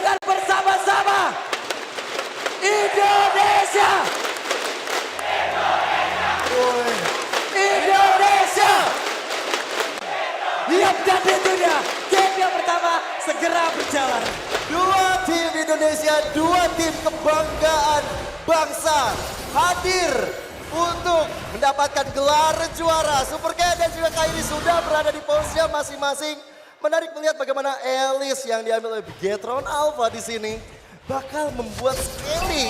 dengan bersama-sama Indonesia. Indonesia. Yap, dan itu dia. Game yang pertama segera berjalan. Dua tim Indonesia, dua tim kebanggaan bangsa hadir untuk mendapatkan gelar juara. Super Ken dan juga Kairi sudah berada di posisinya masing-masing. Menarik melihat bagaimana Alice yang diambil oleh Bigetron Alpha di sini bakal membuat scaling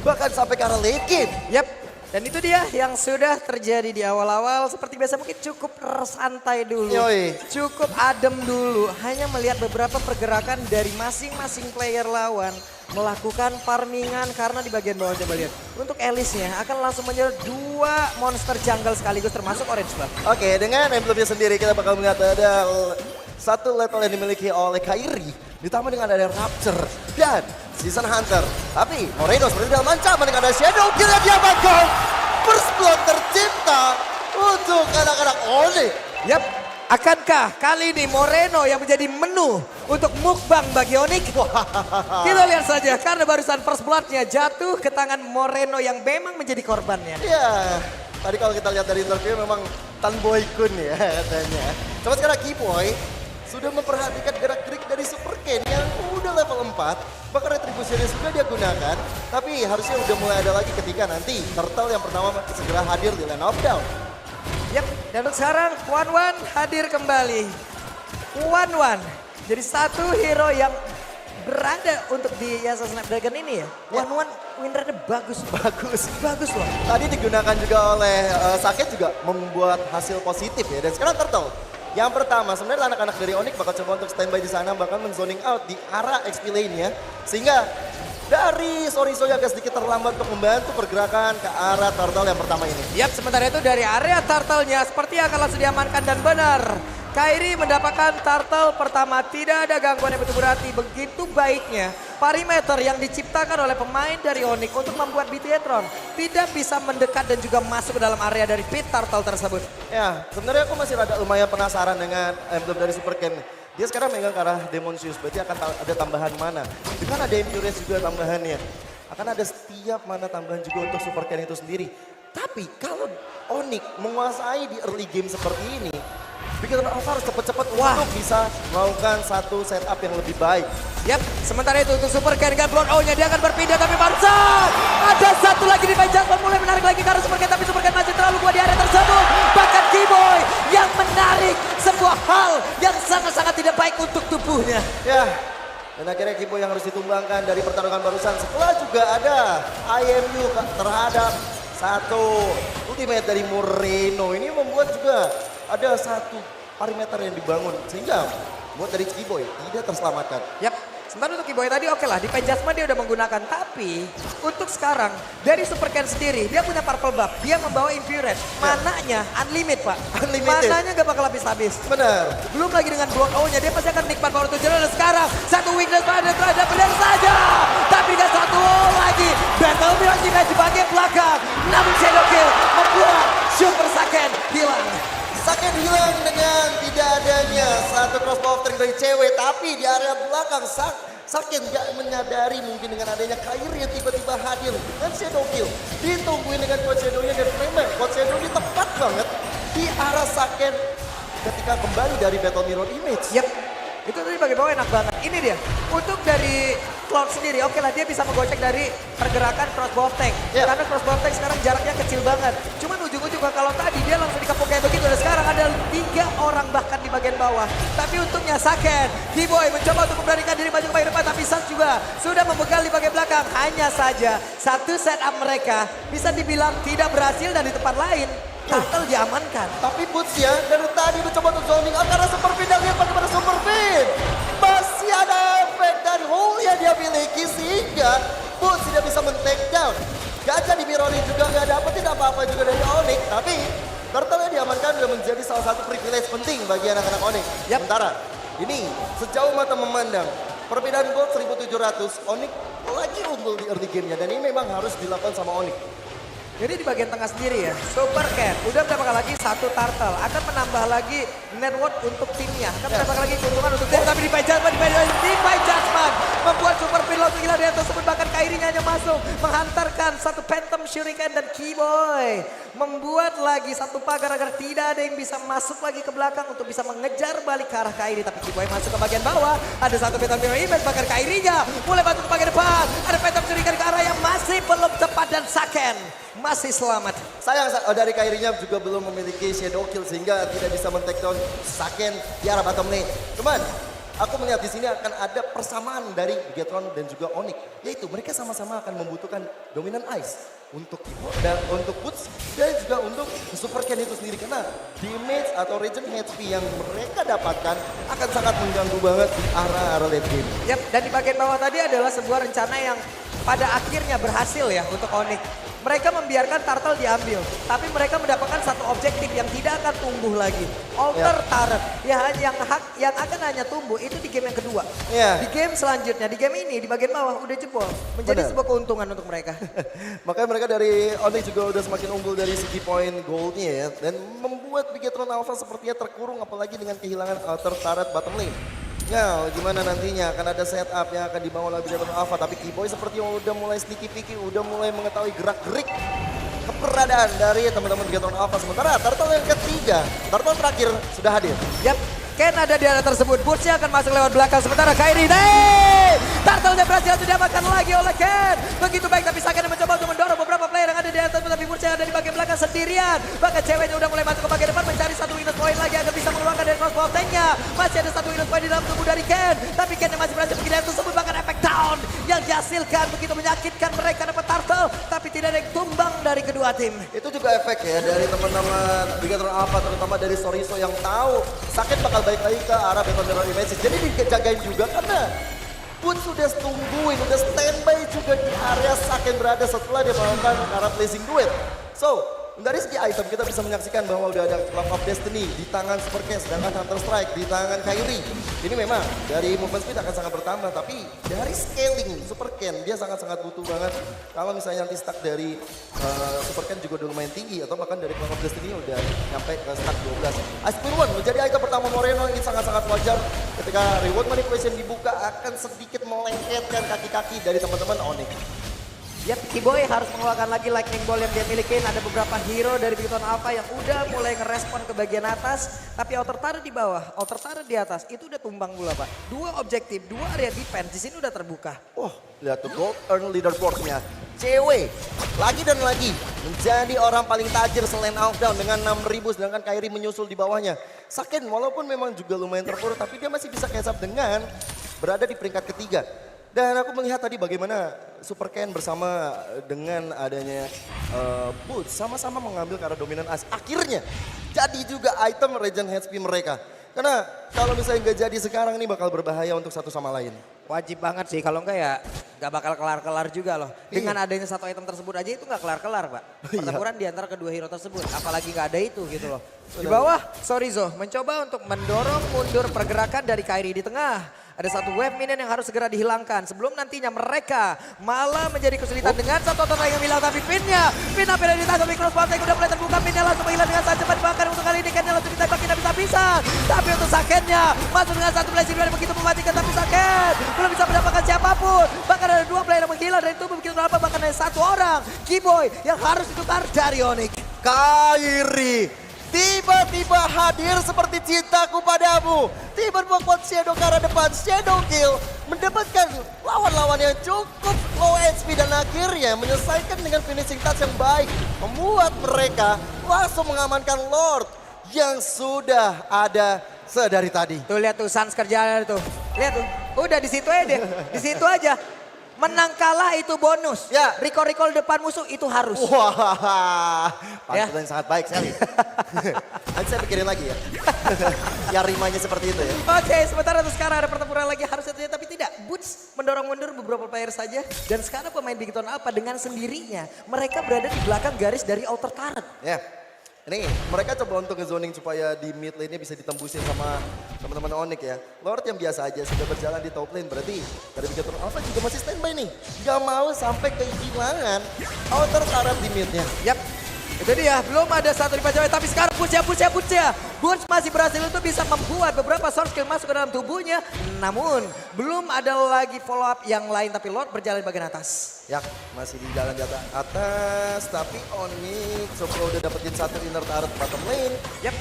bahkan sampai ke arah late game. Yap, dan itu dia yang sudah terjadi di awal-awal. Seperti biasa mungkin cukup santai dulu. Yoi. Cukup adem dulu. Hanya melihat beberapa pergerakan dari masing-masing player lawan. Melakukan farmingan karena di bagian bawah coba lihat. Untuk Alice-nya akan langsung menyerang dua monster jungle sekaligus termasuk Orange Buff. Oke, dengan emblemnya sendiri kita bakal melihat ada satu level yang dimiliki oleh Kairi. Ditambah dengan ada Rapture dan Season Hunter. Tapi Moreno seperti dalam ancaman dengan ada Shadow Kill yang diamankan. First blood tercipta untuk anak-anak Onyx. Yap, akankah kali ini Moreno yang menjadi menu untuk mukbang bagi Onyx? Kita lihat saja karena barusan first blood-nya jatuh ke tangan Moreno yang memang menjadi korbannya. Ya, tadi kalau kita lihat dari interview memang Tan Boy Kun ya katanya. Coba sekarang Keyboy sudah memperhatikan gerak-gerik dari Super Ken yang udah level 4. Bahkan retribusinya sudah dia gunakan. Tapi harusnya udah mulai ada lagi ketika nanti Turtle yang pertama segera hadir di Land of Down. Yap, dan untuk sekarang Wan hadir kembali. Wan jadi satu hero yang berada untuk di Yasa Snapdragon ini ya. Wan win rate-nya bagus. Bagus loh. Tadi digunakan juga oleh Saket juga membuat hasil positif ya. Dan sekarang Turtle. Yang pertama sebenarnya anak-anak dari Onyx bakal coba untuk standby di sana, bahkan men-zoning out di arah XP lane-nya. Sehingga dari Soriso yang agak sedikit terlambat untuk membantu pergerakan ke arah Turtle yang pertama ini. Yap, sementara itu dari area turtle-nya seperti akan langsung diamankan dan benar. Kairi mendapatkan turtle pertama, tidak ada gangguan yang begitu berarti. Begitu baiknya perimeter yang diciptakan oleh pemain dari Onyx untuk membuat Bigetron tidak bisa mendekat dan juga masuk ke dalam area dari pit turtle tersebut. Ya, sebenarnya aku masih rada lumayan penasaran dengan emblem dari Super Ken. Dia sekarang megang ke arah Demon Shoes, berarti akan ada tambahan mana. Dengan ada Imperius juga tambahannya. Akan ada setiap mana tambahan juga untuk Super Ken itu sendiri. Tapi kalau Onyx menguasai di early game seperti ini, Bigetron Alpha harus cepat-cepat untuk bisa melakukan satu setup yang lebih baik. Yap, sementara itu untuk Super Ken dengan Blood O-nya dia akan berpindah tapi barusan ada satu lagi di Jasmine mulai menarik lagi karena Super Ken, tapi Super Ken masih terlalu kuat di area tersebut. Bahkan Keyboy yang menarik sebuah hal yang sangat-sangat tidak baik untuk tubuhnya. Ya, dan akhirnya Keyboy yang harus ditumbangkan dari pertarungan barusan. Setelah juga ada IMU terhadap satu ultimate dari Moreno. Ini membuat juga ada satu perimeter yang dibangun sehingga buat dari Keyboy tidak terselamatkan. Yap, sementara untuk Keyboy tadi oke lah di Jasmine dia udah menggunakan, tapi untuk sekarang dari Super Ken sendiri dia punya purple buff, dia membawa Infuriate, mananya unlimited pak. Unlimited. Mananya gak bakal habis-habis. Benar. Belum lagi dengan Blood O-nya dia pasti akan nikmat power tujuan dan sekarang satu weakness pada terhadap benar saja. Tapi dengan satu lagi Battle Mirage juga di bagian belakang, namun Shadow Kill membuat Super Saken hilang. Saken hilang dengan tidak adanya satu crossbow of dari cewek, tapi di area belakang Saken gak menyadari mungkin dengan adanya Kairi yang tiba-tiba hadir dengan Shadow Kill. Ditungguin dengan Quad Shadow-nya dan memang Quad Shadow ini tepat banget di arah Saken ketika kembali dari Battle Mirror Image. Yap, itu tadi bagi bawah enak banget. Ini dia, untuk dari Cloud sendiri, oke lah dia bisa menggocek dari pergerakan crossbow tank. Yeah. Karena crossbow tank sekarang jaraknya kecil banget. Cuman ujung-ujung kalau tadi dia langsung dikepung kayak begitu. Dan sekarang ada 3 orang bahkan di bagian bawah. Tapi untungnya Saken, Keyboy mencoba untuk memberanikan diri maju ke bagian depan. Tapi Sans juga sudah membegal di bagian belakang. Hanya saja satu setup mereka bisa dibilang tidak berhasil dan di tempat lain Turtle diamankan. Tapi Boots ya dari tadi mencoba untuk zoning out karena Super Pin dan lihat bagaimana Super Pin. Masih ada efek dan hole yang dia miliki sehingga Boots tidak bisa men-take down. Gajah di mirroring juga nggak dapetin apa-apa juga dari Onyx. Tapi Turtle yang diamankan sudah menjadi salah satu privilege penting bagi anak-anak Onyx. Yap. Sementara ini sejauh mata memandang perbedaan gold 1700, Onyx lagi unggul di early game-nya dan ini memang harus dilakukan sama Onyx. Jadi di bagian tengah sendiri ya, Super Ken udah mendapatkan lagi satu turtle, akan menambah lagi net worth untuk timnya, akan mendapatkan lagi keuntungan untuk tim, tapi di Jasmine membuat hanya masuk menghantarkan satu Phantom Shuriken dan Keyboy membuat lagi satu pagar agar tidak ada yang bisa masuk lagi ke belakang untuk bisa mengejar balik ke arah Kairi. Tapi Keyboy masuk ke bagian bawah, ada satu Phantom Mirror Image, bahkan Kairinya mulai masuk ke bagian depan. Ada Phantom Shuriken ke arah yang masih belum tepat dan Saken masih selamat. Sayang dari Kairinya juga belum memiliki shadow kill sehingga tidak bisa men-take down Saken di arah bottom lane. Cuman aku melihat di sini akan ada persamaan dari Bigetron dan juga Onyx, yaitu mereka sama-sama akan membutuhkan dominan ice untuk Keyboy dan untuk Boots dan juga untuk Super Ken itu sendiri, karena damage atau regen HP yang mereka dapatkan akan sangat mengganggu banget di arah late game. Yap, dan di bagian bawah tadi adalah sebuah rencana yang pada akhirnya berhasil ya untuk Onyx. Mereka membiarkan Turtle diambil, tapi mereka mendapatkan satu objektif yang tidak akan tumbuh lagi. Alter Turret, yang akan hanya tumbuh itu di game yang kedua. Ya. Di game selanjutnya, di game ini di bagian bawah udah jebol. Menjadi Benar. sebuah keuntungan untuk mereka. Makanya mereka dari Onyx juga udah semakin unggul dari segi poin goldnya ya. Dan membuat Bigetron Alpha sepertinya terkurung apalagi dengan kehilangan Alter Turret bottom lane. Nah, gimana nantinya akan ada setup yang akan dibangun oleh Bigetron Alpha. Tapi Keyboy seperti udah mulai sneaky peeky, udah mulai mengetahui gerak-gerik keberadaan dari teman-teman Bigetron Alpha. Sementara Turtle yang ketiga, Turtle terakhir sudah hadir. Yap, Ken ada di arah tersebut. Bootsnya akan masuk lewat belakang. Sementara Kairi, Turtle-nya berhasil diamankan lagi oleh Ken. Begitu baik, tapi Saken mencoba untuk mendorong beberapa player yang ada di atas. Tapi Bootsnya ada di bagian belakang sendirian. Bahkan ceweknya udah mulai masuk ke bagian depan mencari satu minus point lagi agar bisa mengeluarkan dari crossbow tanknya. Masih ada satu minus point di dalam tubuh dari Ken. Tapi Ken yang masih berhasil menghindari tersebut. Bahkan efek down yang dihasilkan begitu menyakitkan mereka dapat Turtle. Tapi tidak ada yang tumbang dari kedua tim. Itu juga efek ya dari teman-teman Bigetron Alpha, terutama dari Soriso yang tahu Saken bakal balik lagi ke arah Battle Mirror Image. Jadi dijagain juga karena pun sudah tungguin, udah standby juga di area Saken berada setelah dia melakukan arah placing duet. So, dari segi item kita bisa menyaksikan bahwa udah ada Clock of Destiny di tangan Super Ken, sedangkan Hunter Strike di tangan Kairi. Ini memang dari movement speed akan sangat bertambah, tapi dari scaling Super Ken dia sangat-sangat butuh banget. Kalau misalnya nanti stack dari Super Ken juga udah lumayan tinggi, atau bahkan dari Clock of Destiny udah nyampe ke stack 12. Ice Spear One menjadi item pertama Moreno, ini sangat-sangat wajar ketika reward manipulation dibuka akan sedikit melengketkan kaki-kaki dari teman-teman Onyx. Yap, Keyboy harus mengeluarkan lagi lightning ball yang dia milikin. Ada beberapa hero dari Bigetron Alpha yang udah mulai ngerespon ke bagian atas. Tapi Outer Turret di bawah, Outer Turret di atas. Itu udah tumbang pula Pak. Dua objektif, dua area defense di sini udah terbuka. Wah, lihat tuh gold earn leaderboardnya. Cewek lagi dan lagi menjadi orang paling tajir selain Outdown dengan 6.000, sedangkan Kairi menyusul di bawahnya. Saken walaupun memang juga lumayan terpuruk, tapi dia masih bisa catch up dengan berada di peringkat ketiga. Dan aku melihat tadi bagaimana Super Ken bersama dengan adanya Boots sama-sama mengambil ke arah dominan as. Akhirnya jadi juga item regen HP mereka. Karena kalau misalnya nggak jadi sekarang ini bakal berbahaya untuk satu sama lain. Wajib banget sih, kalau enggak ya nggak bakal kelar-kelar juga loh. Dengan adanya satu item tersebut aja itu nggak kelar-kelar Pak. Pertempuran di antara kedua hero tersebut, apalagi nggak ada itu gitu loh. Di bawah, Sorizo mencoba untuk mendorong mundur pergerakan dari Kairi di tengah. Ada satu wave minion yang harus segera dihilangkan sebelum nantinya mereka malah menjadi kesulitan dengan satu otot yang hilang. Tapi pinnya sudah ditangkap di crossbow tank, udah mulai terbuka, pinnya langsung menghilang dengan sangat cepat. Bahkan untuk kali ini Kennya langsung ditembak, tidak bisa-bisa. Tapi untuk Sakennya masuk dengan satu blazing duel begitu mematikan, tapi Saken belum bisa mendapatkan siapapun. Bahkan ada dua player yang menghilang dari tubuh begitu berapa, bahkan ada satu orang Keyboy yang harus ditukar dari Onyx. Kairi tiba-tiba hadir seperti cintaku padamu. Tiba membuat Shadow ke arah depan, Shadow kill. Mendapatkan lawan-lawan yang cukup low HP dan akhirnya menyelesaikan dengan finishing touch yang baik. Membuat mereka langsung mengamankan Lord yang sudah ada sedari tadi. Tuh lihat tuh Sans kerjaan tuh. Lihat tuh, udah di situ aja deh. Di situ aja. Menang kalah itu bonus. Ya. Recall depan musuh itu harus. Wah, Ya. pantulan yang sangat baik sekali. Nanti saya pikirin lagi ya. Ya rimanya seperti itu ya. Oke, sementara itu sekarang ada pertempuran lagi harusnya terjadi, tapi tidak. Boots mendorong mundur beberapa player saja. Dan sekarang pemain Bigetron Alpha dengan sendirinya. Mereka berada di belakang garis dari Outer Turret. Ya. Ini mereka coba untuk nge-zoning supaya di mid lane-nya bisa ditembusin sama teman-teman Onyx ya. Lord yang biasa aja sudah berjalan di top lane, berarti dari Bigetron Alpha juga masih standby nih. Gak mau sampai kehilangan Outer Turret di mid-nya. Yap. Itu dia, belum ada satu di Pajawai, tapi sekarang Butch ya. Butch masih berhasil untuk bisa membuat beberapa source skill masuk ke dalam tubuhnya. Namun, belum ada lagi follow up yang lain, tapi Lord berjalan di bagian atas. Ya, masih di jalan jatuh atas, tapi Onyx Sobro udah dapetin satu inner turret bottom lane. Yap.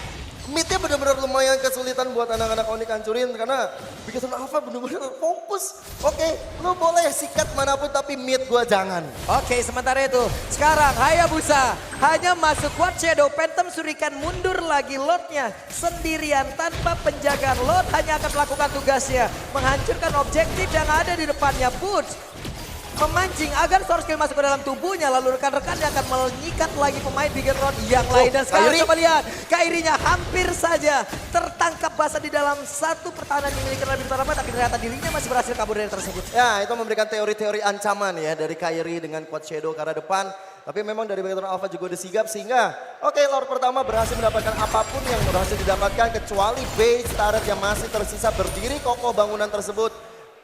Midnya benar-benar lumayan kesulitan buat anak-anak Onyx hancurin karena Bigetron Alpha benar-benar fokus. Oke, lu boleh sikat manapun tapi mid gua jangan. Oke, sementara itu sekarang Hayabusa hanya masuk Quad Shadow. Phantom Shuriken mundur lagi, Lordnya sendirian tanpa penjagaan. Lord hanya akan melakukan tugasnya, menghancurkan objektif yang ada di depannya. Butch memancing agar source skill masuk ke dalam tubuhnya, lalu rekan-rekannya akan menyikat lagi pemain Bigetron yang lain. Dan sekarang Kairi. coba lihat, Kairinya hampir saja tertangkap basah di dalam satu pertahanan yang dimiliki oleh Bigetron, tapi ternyata dirinya masih berhasil kabur dari tersebut. Ya, itu memberikan teori-teori ancaman ya dari Kairi dengan Quad Shadow ke arah depan. Tapi memang dari Bigetron Alpha juga udah sigap sehingga oke, Lord pertama berhasil mendapatkan apapun yang berhasil didapatkan kecuali base turret yang masih tersisa berdiri kokoh bangunan tersebut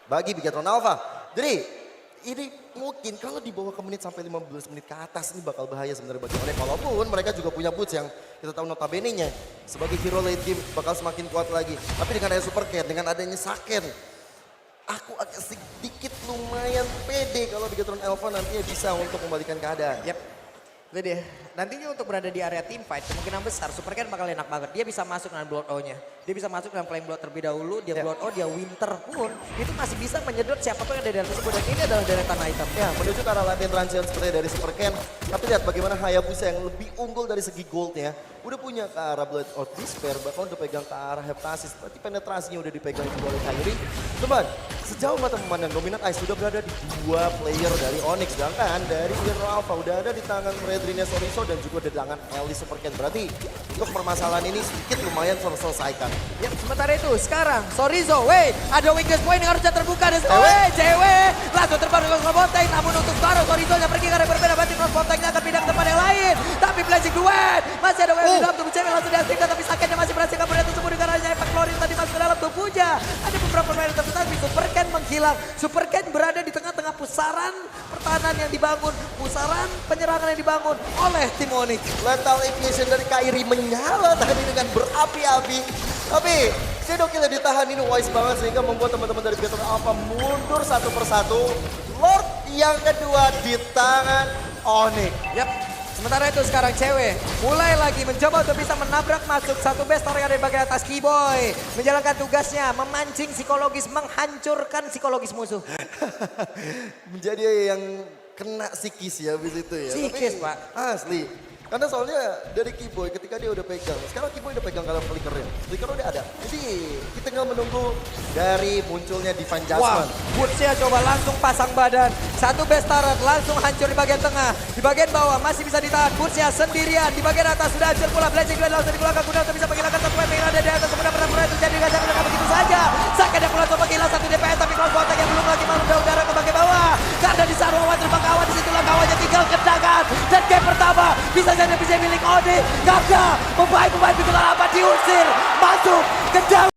bagi Bigetron Alpha. Jadi ini mungkin kalau dibawa ke menit sampai 15 menit ke atas ini bakal bahaya sebenarnya bagi mereka. Walaupun mereka juga punya Butch yang kita tahu notabene-nya sebagai hero late game bakal semakin kuat lagi. Tapi dengan adanya Super Cat, dengan adanya Saken, aku agak sedikit lumayan pede kalau Bigetron Alpha nantinya bisa untuk membalikan keadaan. Yap. Itu dia. Nantinya untuk berada di area team fight kemungkinan besar Super Cat bakal enak banget. Dia bisa masuk dengan Blood O-nya. Dia bisa masuk dengan Flame Blood terlebih dahulu. Dia Blood O, dia Winter pun itu masih bisa menyedot siapapun yang ada di daerah tersebut. Dan ini adalah deretan item. Ya, menuju ke arah latihan transition seperti dari Super Ken. Tapi lihat bagaimana Hayabusa yang lebih unggul dari segi goldnya. Udah punya ke arah Blood of Despair, bahkan udah pegang ke arah Heptasis. Berarti penetrasinya udah dipegang juga oleh Kairi. Teman, sejauh mata memandang Dominant Ice sudah berada di dua player dari Onyx. Sedangkan dari Bigetron Alpha udah ada di tangan Redrine Soriso dan juga di tangan Ellie Super Ken. Berarti untuk permasalahan ini sedikit lumayan terselesaikan. Ya, sementara itu sekarang Sorizo, ada weakness point yang harusnya terbuka dan cewek langsung terbang ke Crossbonteng, namun untuk sekarang Sorizo yang pergi ke arah berbeda, berarti Crossbontengnya akan pindah ke tempat yang lain. Tapi Blazing Duet masih ada wave di dalam tubuh cewek, langsung diaktifkan, tapi sakitnya masih berhasil kabur dari tersebut dengan adanya efek Florin tadi masuk ke dalam tubuhnya. Ada beberapa pemain tersebut, tapi Super Ken menghilang. Super Ken berada di tengah-tengah pusaran pertahanan yang dibangun, pusaran penyerangan yang dibangun oleh tim Onyx. Lethal Ignition dari Kairi menyala tadi dengan berapi-api. Tapi Shadow Kill ditahan ini wise banget sehingga membuat teman-teman dari Bigetron Alpha mundur satu persatu. Lord yang kedua di tangan Onyx. Yap. Sementara itu sekarang cewek mulai lagi mencoba untuk bisa menabrak masuk satu base yang ada di bagian atas. Keyboy menjalankan tugasnya memancing psikologis, menghancurkan psikologis musuh. Menjadi yang kena psikis ya habis itu ya. Psikis, tapi, Pak. Asli. Karena soalnya dari Keyboy ketika dia udah pegang, sekarang Keyboy udah pegang kalau flickernya. Flicker udah ada. Jadi kita tinggal menunggu dari munculnya Divine Wah, Judgment. Butch-nya coba langsung pasang badan. Satu base turret langsung hancur di bagian tengah. Di bagian bawah masih bisa ditahan. Butch-nya sendirian. Di bagian atas sudah hancur pula. Blazing Blade langsung dikeluarkan guna untuk bisa menghilangkan satu weapon yang ada di atas. Kemudian pernah itu jadi gajah dengan begitu saja. Saken yang pulang coba kehilangan satu DPS. Tapi Crossbonteng yang belum lagi malu udara ke bagian bawah. Karena di Sarwawan terbang kawan. Disitulah kawannya tinggal kendangan. Dan game pertama bisa jadi bisa milik Onyx. Gagal. Pemain-pemain Bigetron Alpha diusir. Masuk ke dalam.